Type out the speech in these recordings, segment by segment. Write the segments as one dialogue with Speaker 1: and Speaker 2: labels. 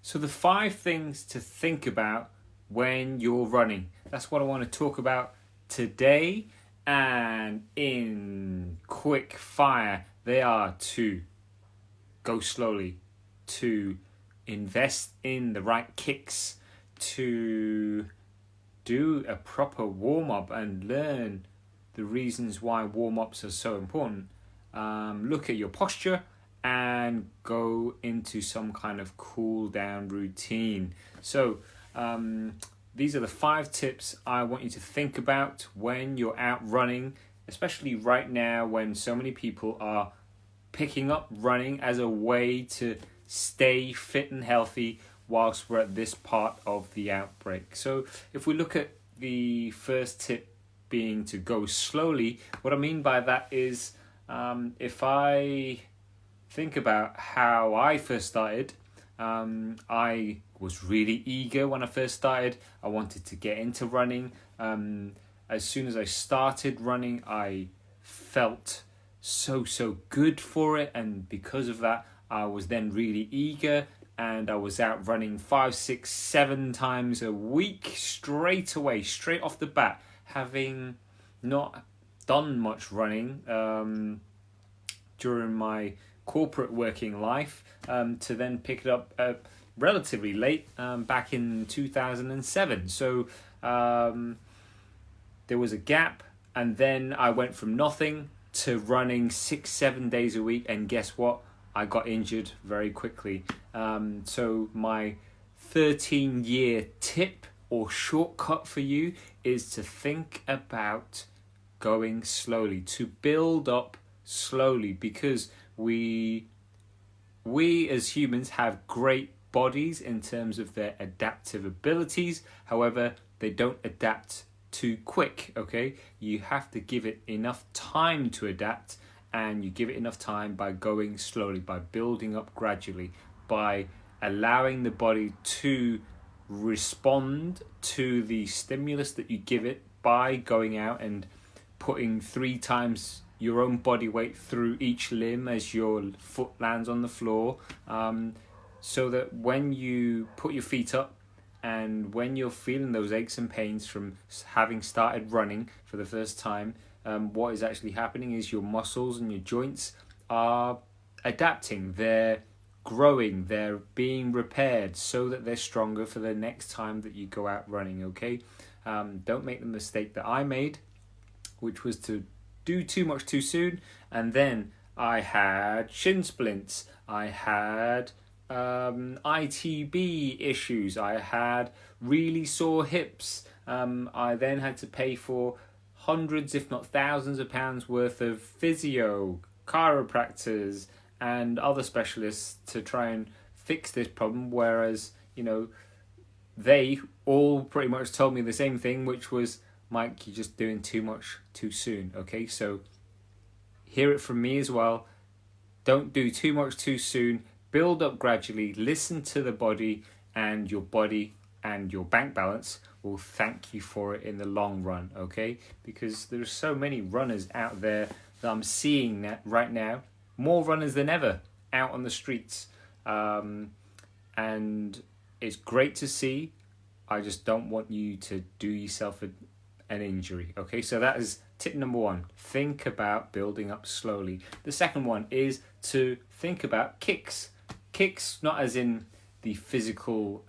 Speaker 1: So the 5 things to think about when you're running. That's what I want to talk about today. And in quick fire, they are to go slowly, to invest in the right kicks, to do a proper warm-up and learn the reasons why warm-ups are so important. Look at your posture and go into some kind of cool down routine. So these are the 5 tips I want you to think about when you're out running, especially right now when so many people are picking up running as a way to stay fit and healthy whilst we're at this part of the outbreak. So if we look at the first tip being to go slowly, what I mean by that is if I think about how I first started, I was really eager when I first started. I wanted to get into running. As soon as I started running, I felt so good for it, and because of that I was then really eager, and I was out running 5, 6, 7 times a week straight away, straight off the bat, having not done much running during my corporate working life, to then pick it up relatively late, back in 2007. So there was a gap, and then I went from nothing to running 6, 7 days a week, and guess what? I got injured very quickly. So my 13-year tip or shortcut for you is to think about going slowly, to build up slowly, because we as humans have great bodies in terms of their adaptive abilities. However, they don't adapt too quick, okay? You have to give it enough time to adapt, and you give it enough time by going slowly, by building up gradually, by allowing the body to respond to the stimulus that you give it by going out and putting 3 times your own body weight through each limb as your foot lands on the floor, so that when you put your feet up and when you're feeling those aches and pains from having started running for the first time, what is actually happening is your muscles and your joints are adapting, they're growing, they're being repaired so that they're stronger for the next time that you go out running, okay? Don't make the mistake that I made, which was to do too much too soon, and then I had shin splints, I had ITB issues, I had really sore hips. I then had to pay for hundreds if not thousands of pounds worth of physio, chiropractors and other specialists to try and fix this problem, whereas, you know, they all pretty much told me the same thing, which was, Mike, you're just doing too much too soon, okay? So hear it from me as well. Don't do too much too soon. Build up gradually, listen to the body and your bank balance will thank you for it in the long run, okay? Because there's so many runners out there that I'm seeing that right now, more runners than ever out on the streets. And it's great to see. I just don't want you to do yourself an injury, okay? So that is tip number 1. Think about building up slowly. The second one is to think about kicks. Kicks, not as in the physical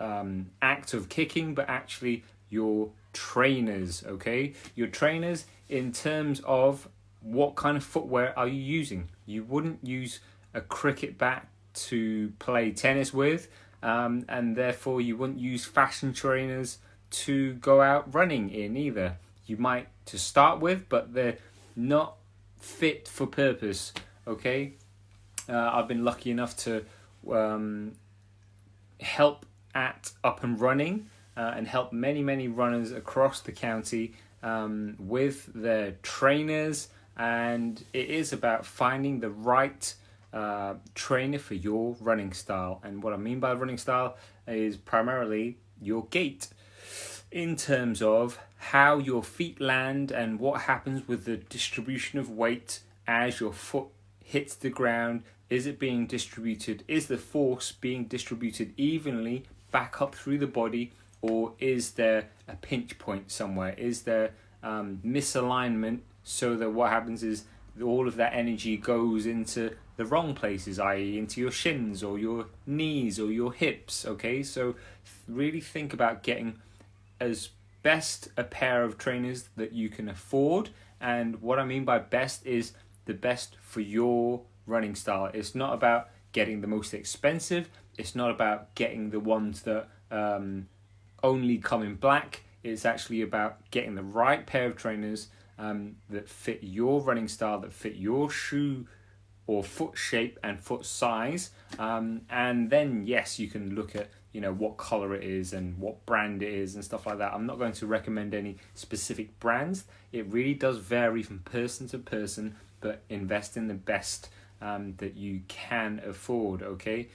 Speaker 1: act of kicking, but actually your trainers, okay? Your trainers in terms of what kind of footwear are you using. You wouldn't use a cricket bat to play tennis with, and therefore you wouldn't use fashion trainers to go out running in either. You might to start with, but they're not fit for purpose, okay? I've been lucky enough to help at Up and Running and help many runners across the county with their trainers, and it is about finding the right trainer for your running style. And what I mean by running style is primarily your gait, in terms of how your feet land and what happens with the distribution of weight as your foot hits the ground Is it being distributed? Is the force being distributed evenly back up through the body, or is there a pinch point somewhere? Is there misalignment, so that what happens is all of that energy goes into the wrong places, i.e. into your shins or your knees or your hips, okay? So really think about getting as best a pair of trainers that you can afford. And what I mean by best is the best for your running style. It's not about getting the most expensive. It's not about getting the ones that only come in black. It's actually about getting the right pair of trainers that fit your running style, that fit your shoe or foot shape and foot size. And then, yes, you can look at, you know, what color it is and what brand it is and stuff like that. I'm not going to recommend any specific brands. It really does vary from person to person, but invest in the best that you can afford, okay?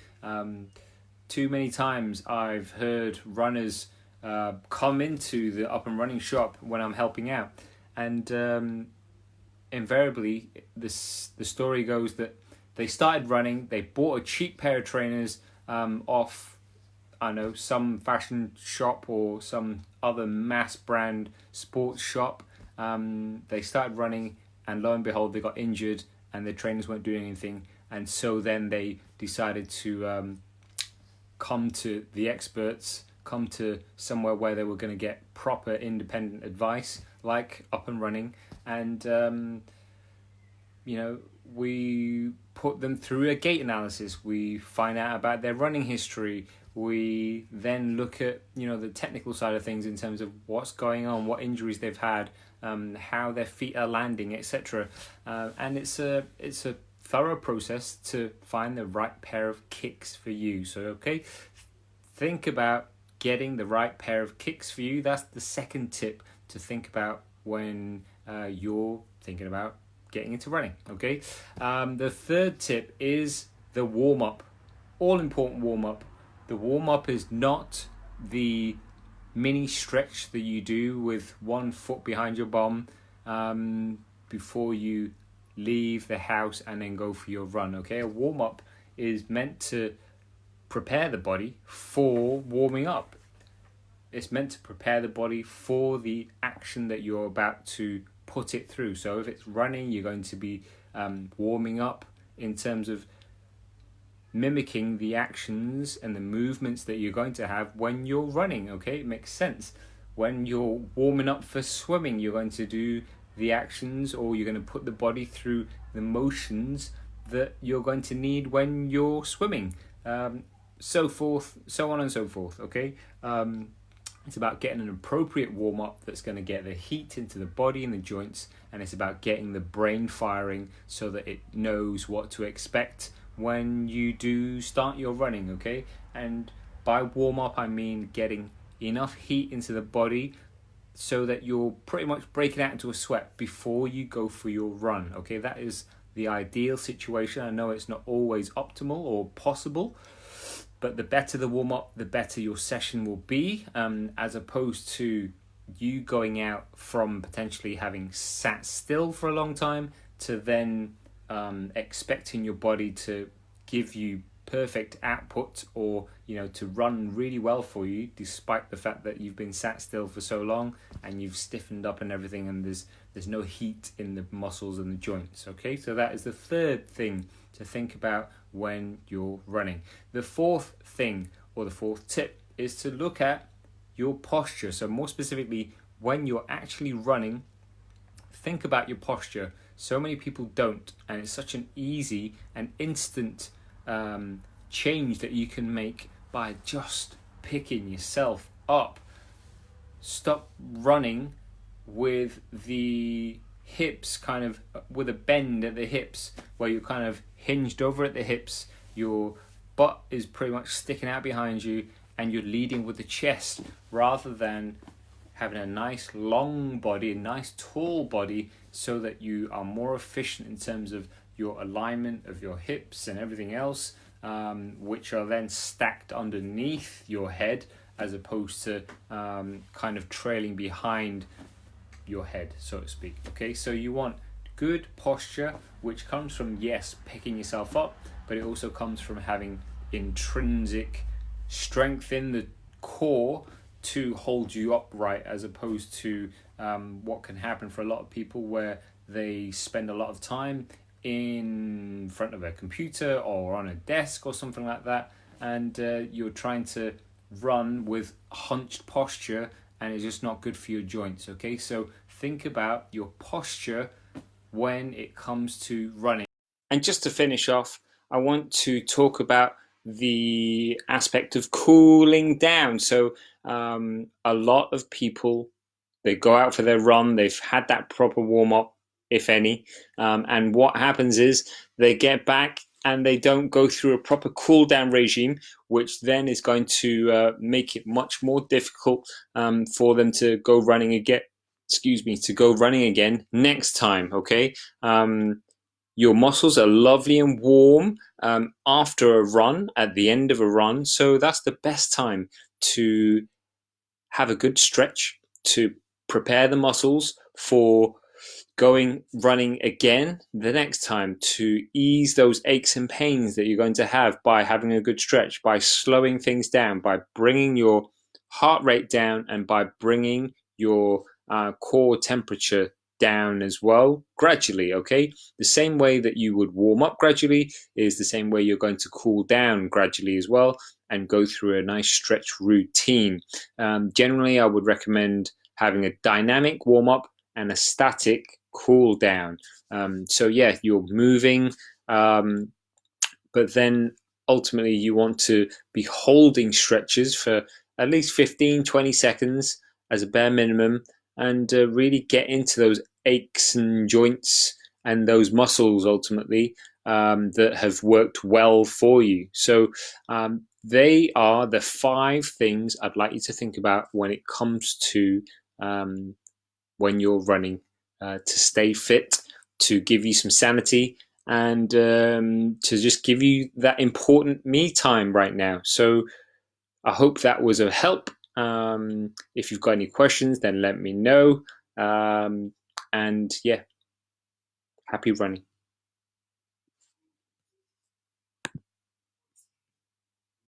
Speaker 1: Too many times I've heard runners come into the Up and Running shop when I'm helping out, and invariably the story goes that they started running, they bought a cheap pair of trainers off, I don't know, some fashion shop or some other mass brand sports shop. They started running, and lo and behold, they got injured and the trainers weren't doing anything. And so then they decided to come to the experts, come to somewhere where they were going to get proper independent advice, like Up and Running. And, you know, we put them through a gait analysis. We find out about their running history. We then look at, you know, the technical side of things in terms of what's going on, what injuries they've had, how their feet are landing, etc. And it's a thorough process to find the right pair of kicks for you. So, okay, think about getting the right pair of kicks for you. That's the second tip to think about when you're thinking about getting into running, okay? The third tip is the warm-up, all-important warm-up. The warm-up is not the mini stretch that you do with 1 foot behind your bum before you leave the house and then go for your run, okay? A warm-up is meant to prepare the body for warming up. It's meant to prepare the body for the action that you're about to put it through. So if it's running, you're going to be warming up in terms of mimicking the actions and the movements that you're going to have when you're running, okay? It makes sense. When you're warming up for swimming, you're going to do the actions, or you're going to put the body through the motions that you're going to need when you're swimming, so forth, so on and so forth, okay? It's about getting an appropriate warm-up that's going to get the heat into the body and the joints, and it's about getting the brain firing so that it knows what to expect when you do start your running, okay? And by warm-up, I mean getting enough heat into the body so that you're pretty much breaking out into a sweat before you go for your run, okay? That is the ideal situation. I know it's not always optimal or possible, but the better the warm-up, the better your session will be, as opposed to you going out from potentially having sat still for a long time to then expecting your body to give you perfect output, or, you know, to run really well for you despite the fact that you've been sat still for so long and you've stiffened up and everything, and there's no heat in the muscles and the joints, okay? So that is the third thing to think about when you're running. The fourth thing, or the fourth tip, is to look at your posture. So more specifically, when you're actually running, think about your posture. So many people don't, and it's such an easy and instant change that you can make by just picking yourself up. Stop running with the hips kind of with a bend at the hips, where you're kind of hinged over at the hips, your butt is pretty much sticking out behind you, and you're leading with the chest, rather than having a nice long body, a nice tall body, so that you are more efficient in terms of your alignment of your hips and everything else, which are then stacked underneath your head, as opposed to kind of trailing behind your head, so to speak, okay? So you want good posture, which comes from, yes, picking yourself up, but it also comes from having intrinsic strength in the core to hold you upright, as opposed to what can happen for a lot of people where they spend a lot of time in front of a computer or on a desk or something like that, and you're trying to run with hunched posture, and it's just not good for your joints. Okay, so think about your posture when it comes to running. And just to finish off, I want to talk about the aspect of cooling down. So a lot of people, they go out for their run, they've had that proper warm-up, if any, and what happens is they get back and they don't go through a proper cool down regime, which then is going to make it much more difficult for them to go running again. To go running again next time. Okay, your muscles are lovely and warm after a run, at the end of a run, so that's the best time to have a good stretch to prepare the muscles for going running again the next time, to ease those aches and pains that you're going to have by having a good stretch, by slowing things down, by bringing your heart rate down, and by bringing your core temperature down as well, gradually. Okay, the same way that you would warm up gradually is the same way you're going to cool down gradually as well, and go through a nice stretch routine. Generally, I would recommend having a dynamic warm up and a static cool down. So yeah, you're moving, but then ultimately you want to be holding stretches for at least 15-20 seconds as a bare minimum, and really get into those aches and joints and those muscles ultimately that have worked well for you. So they are the 5 things I'd like you to think about when it comes to when you're running, to stay fit, to give you some sanity, and to just give you that important me time right now. So I hope that was of help. If you've got any questions, then let me know. And yeah, happy running.